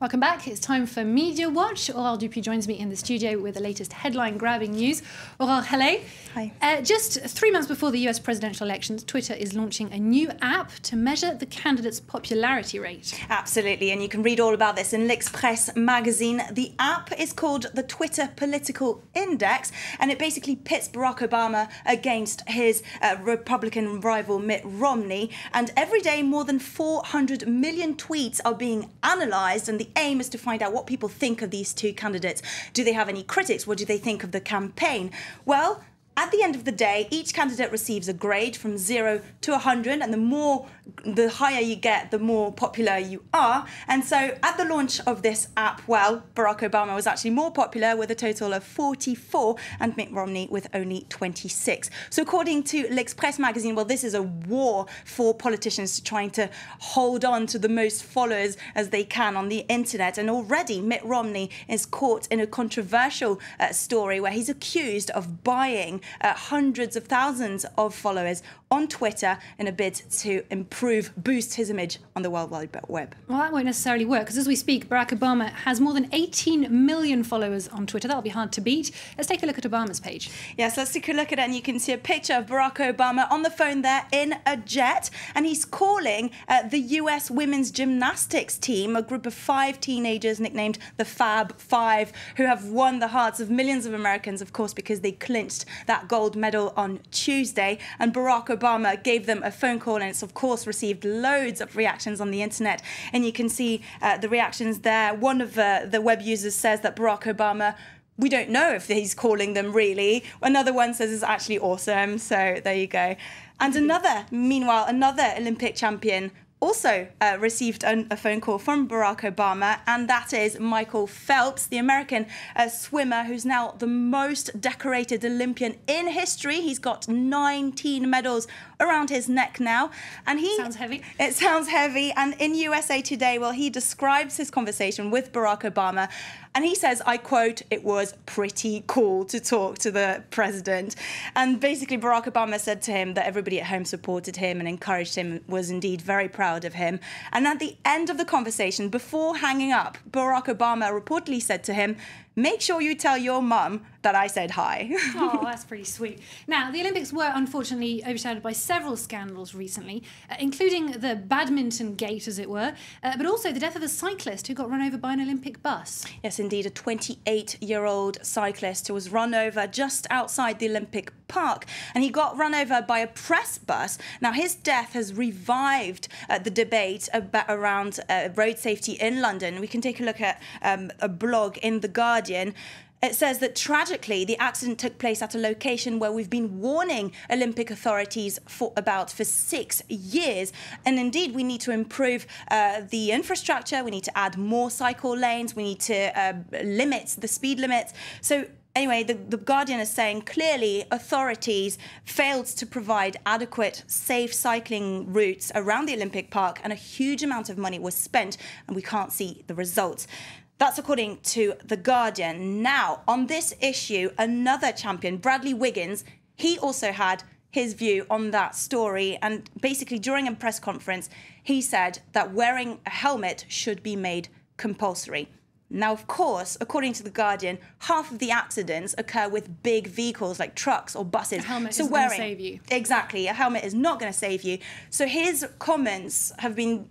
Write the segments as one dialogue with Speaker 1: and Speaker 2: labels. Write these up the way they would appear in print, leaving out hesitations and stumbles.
Speaker 1: Welcome back. It's time for Media Watch. Aurore Dupuis joins me in the studio with the latest headline-grabbing news. Aurore, hello.
Speaker 2: Hi.
Speaker 1: Just 3 months before the US presidential elections, Twitter is launching a new app to measure the candidates' popularity rate.
Speaker 2: Absolutely, and you can read all about this in L'Express magazine. The app is called the Twitter Political Index, and it basically pits Barack Obama against his Republican rival Mitt Romney. And every day, more than 400 million tweets are being analysed, and the aim is to find out what people think of these two candidates. Do they have any critics? What do they think of the campaign? Well, at the end of the day, each candidate receives a grade from 0 to 100, and the higher you get, the more popular you are. And so at the launch of this app, well, Barack Obama was actually more popular with a total of 44 and Mitt Romney with only 26. So according to L'Express magazine, well, this is a war for politicians trying to hold on to the most followers as they can on the internet. And already Mitt Romney is caught in a controversial story where he's accused of buying hundreds of thousands of followers on Twitter in a bid to boost his image on the World Wide Web.
Speaker 1: Well, that won't necessarily work, because as we speak, Barack Obama has more than 18 million followers on Twitter. That'll be hard to beat. Let's take a look at Obama's page.
Speaker 2: Yes, let's take a look at it, and you can see a picture of Barack Obama on the phone there in a jet, and he's calling the US women's gymnastics team, a group of 5 teenagers nicknamed the Fab Five, who have won the hearts of millions of Americans, of course, because they clinched that gold medal on Tuesday. And Barack Obama gave them a phone call, and it's of course received loads of reactions on the internet, and you can see the reactions there. One of the web users says that Barack Obama, we don't know if he's calling them really. Another one says it's actually awesome. So there you go. And meanwhile, another Olympic champion also received a phone call from Barack Obama, and that is Michael Phelps, the American swimmer who's now the most decorated Olympian in history. He's got 19 medals around his neck now. And
Speaker 1: Sounds heavy.
Speaker 2: It sounds heavy. And in USA Today, well, he describes his conversation with Barack Obama, and he says, I quote, "It was pretty cool to talk to the president." And basically, Barack Obama said to him that everybody at home supported him and encouraged him, was indeed very proud of him. And at the end of the conversation, before hanging up, Barack Obama reportedly said to him, "Make sure you tell your mum that I said hi."
Speaker 1: Oh, that's pretty sweet. Now, the Olympics were unfortunately overshadowed by several scandals recently, including the badminton gate, as it were, but also the death of a cyclist who got run over by an Olympic bus.
Speaker 2: Yes, indeed, a 28-year-old cyclist who was run over just outside the Olympic Park, and he got run over by a press bus. Now, his death has revived the debate around road safety in London. We can take a look at a blog in The Guardian. It says that tragically, the accident took place at a location where we've been warning Olympic authorities for 6 years. And indeed, we need to improve the infrastructure. We need to add more cycle lanes. We need to limit the speed limits. So anyway, the Guardian is saying clearly authorities failed to provide adequate, safe cycling routes around the Olympic Park, and a huge amount of money was spent, and we can't see the results. That's according to The Guardian. Now, on this issue, another champion, Bradley Wiggins, he also had his view on that story. And basically, during a press conference, he said that wearing a helmet should be made compulsory. Now, of course, according to The Guardian, half of the accidents occur with big vehicles like trucks or buses.
Speaker 1: A helmet isn't going to save you.
Speaker 2: Exactly, a helmet is not going to save you. So his comments have been,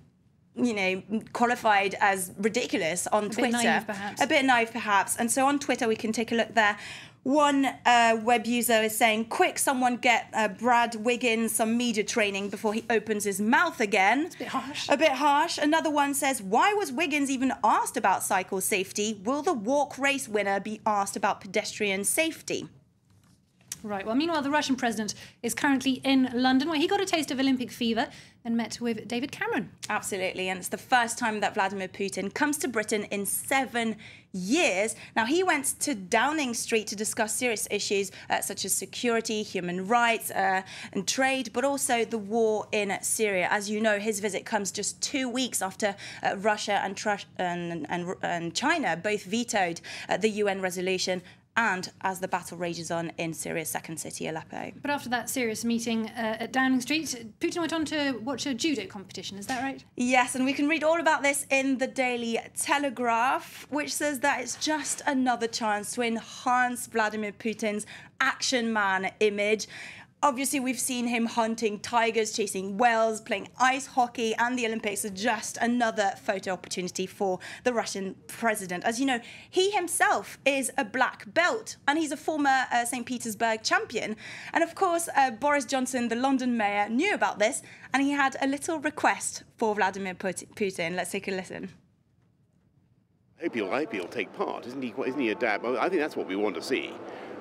Speaker 2: qualified as ridiculous on Twitter. A bit naive, perhaps. And so on Twitter, we can take a look there. One web user is saying, "Quick, someone get Brad Wiggins some media training before he opens his mouth again."
Speaker 1: It's a bit harsh.
Speaker 2: A bit harsh. Another one says, "Why was Wiggins even asked about cycle safety? Will the walk race winner be asked about pedestrian safety?"
Speaker 1: Right. Well, meanwhile, the Russian president is currently in London, where he got a taste of Olympic fever and met with David Cameron.
Speaker 2: Absolutely. And it's the first time that Vladimir Putin comes to Britain in 7 years. Now, he went to Downing Street to discuss serious issues such as security, human rights and trade, but also the war in Syria. As you know, his visit comes just 2 weeks after Russia and China both vetoed the UN resolution and as the battle rages on in Syria's second city, Aleppo.
Speaker 1: But after that serious meeting at Downing Street, Putin went on to watch a judo competition, is that right?
Speaker 2: Yes, and we can read all about this in the Daily Telegraph, which says that it's just another chance to enhance Vladimir Putin's action man image. Obviously, we've seen him hunting tigers, chasing whales, playing ice hockey, and the Olympics are just another photo opportunity for the Russian president. As you know, he himself is a black belt, and he's a former St. Petersburg champion. And of course, Boris Johnson, the London mayor, knew about this, and he had a little request for Vladimir Putin. Let's take a listen.
Speaker 3: I hope he'll take part. Isn't he a dad? I think that's what we want to see.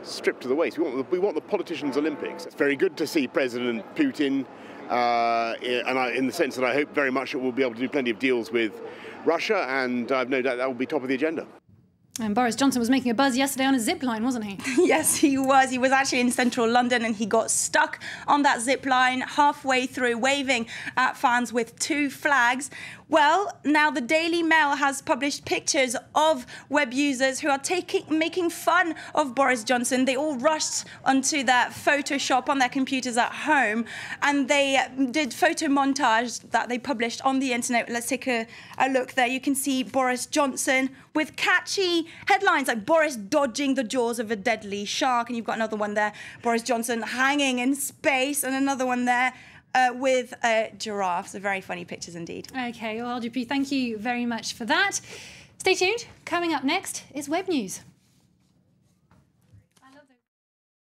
Speaker 3: Stripped to the waist. We want the politicians' Olympics. It's very good to see President Putin, in the sense that I hope very much that we'll be able to do plenty of deals with Russia, and I've no doubt that will be top of the agenda.
Speaker 1: And Boris Johnson was making a buzz yesterday on a zip line, wasn't he?
Speaker 2: Yes, he was. He was actually in central London and he got stuck on that zip line halfway through, waving at fans with 2 flags. Well, now the Daily Mail has published pictures of web users who are making fun of Boris Johnson. They all rushed onto their Photoshop on their computers at home, and they did photo montage that they published on the internet. Let's take a look there. You can see Boris Johnson with catchy headlines like Boris dodging the jaws of a deadly shark, and you've got another one there, Boris Johnson hanging in space, and another one there with a giraffe. So very funny pictures indeed.
Speaker 1: OK, well, RGP, thank you very much for that. Stay tuned. Coming up next is Web News.